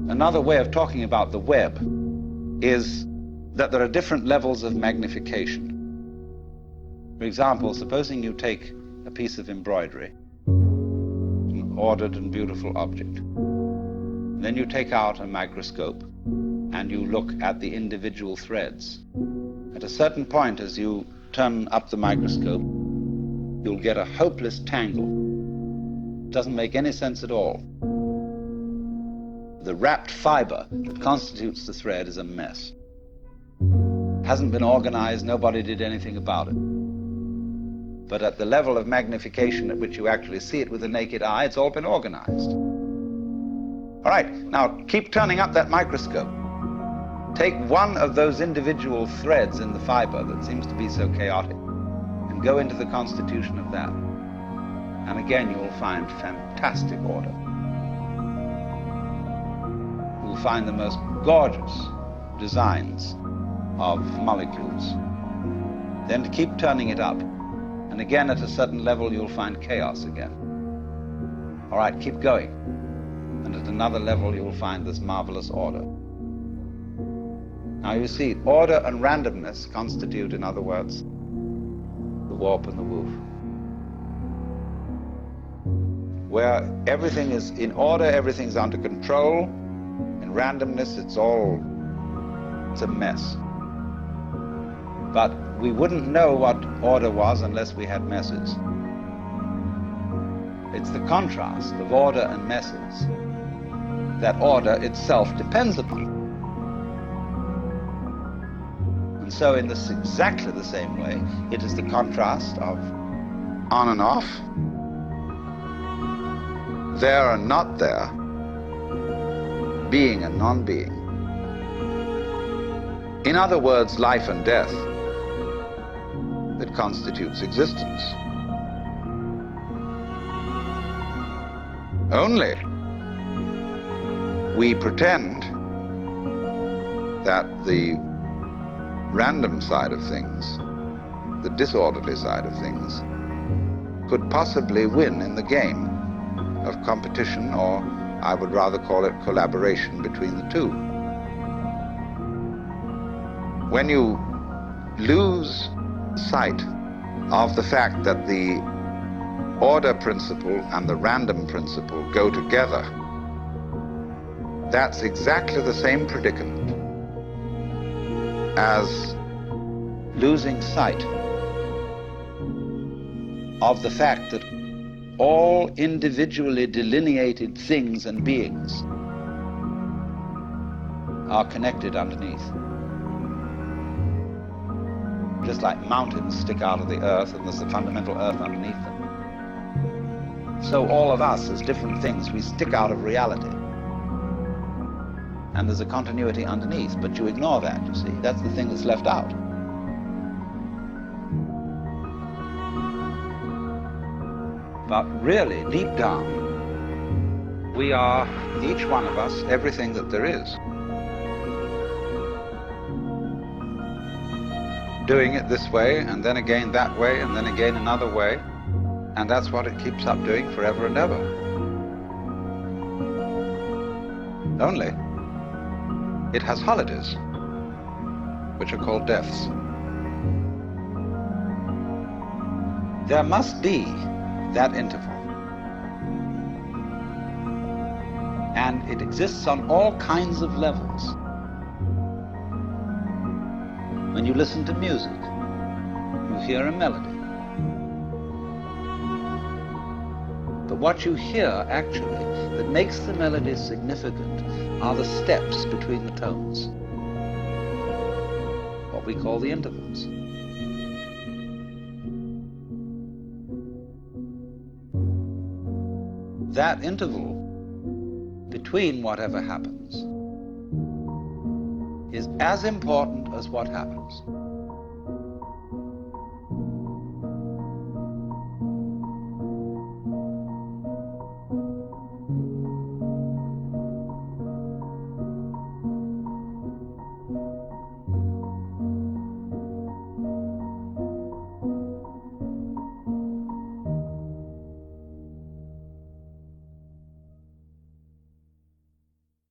Another way of talking about the web is that there are different levels of magnification. For example, supposing you take a piece of embroidery, an ordered and beautiful object. Then you take out a microscope and you look at the individual threads. At a certain point, as you turn up the microscope, you'll get a hopeless tangle. It doesn't make any sense at all. The wrapped fiber that constitutes the thread is a mess. It hasn't been organized, nobody did anything about it. But at the level of magnification at which you actually see it with the naked eye, it's all been organized. All right, now keep turning up that microscope. Take one of those individual threads in the fiber that seems to be so chaotic and go into the constitution of that. And again, you will find fantastic order. You will find the most gorgeous designs of molecules. Then keep turning it up. And again, at a certain level, you'll find chaos again. All right, keep going. And at another level, you'll find this marvelous order. Now you see, order and randomness constitute, in other words, the warp and the woof. Where everything is in order, everything's under control. In randomness, it's a mess. But we wouldn't know what order was unless we had messes. It's the contrast of order and messes that order itself depends upon. And so in this exactly the same way, it is the contrast of on and off, there and not there, being and non-being. In other words, life and death, that constitutes existence. Only we pretend that the random side of things, the disorderly side of things, could possibly win in the game of competition, or I would rather call it collaboration between the two. When you lose sight of the fact that the order principle and the random principle go together, that's exactly the same predicament as losing sight of the fact that all individually delineated things and beings are connected underneath. Just like mountains stick out of the earth and there's the fundamental earth underneath them. So all of us as different things, we stick out of reality. And there's a continuity underneath, but you ignore that, you see. That's the thing that's left out. But really, deep down, we are, each one of us, everything that there is. Doing it this way, and then again that way, and then again another way. And that's what it keeps up doing forever and ever. Only, it has holidays, which are called deaths. There must be that interval. And it exists on all kinds of levels. When you listen to music, you hear a melody. But what you hear, actually, that makes the melody significant are the steps between the tones, what we call the intervals. That interval between whatever happens is as important as what happens.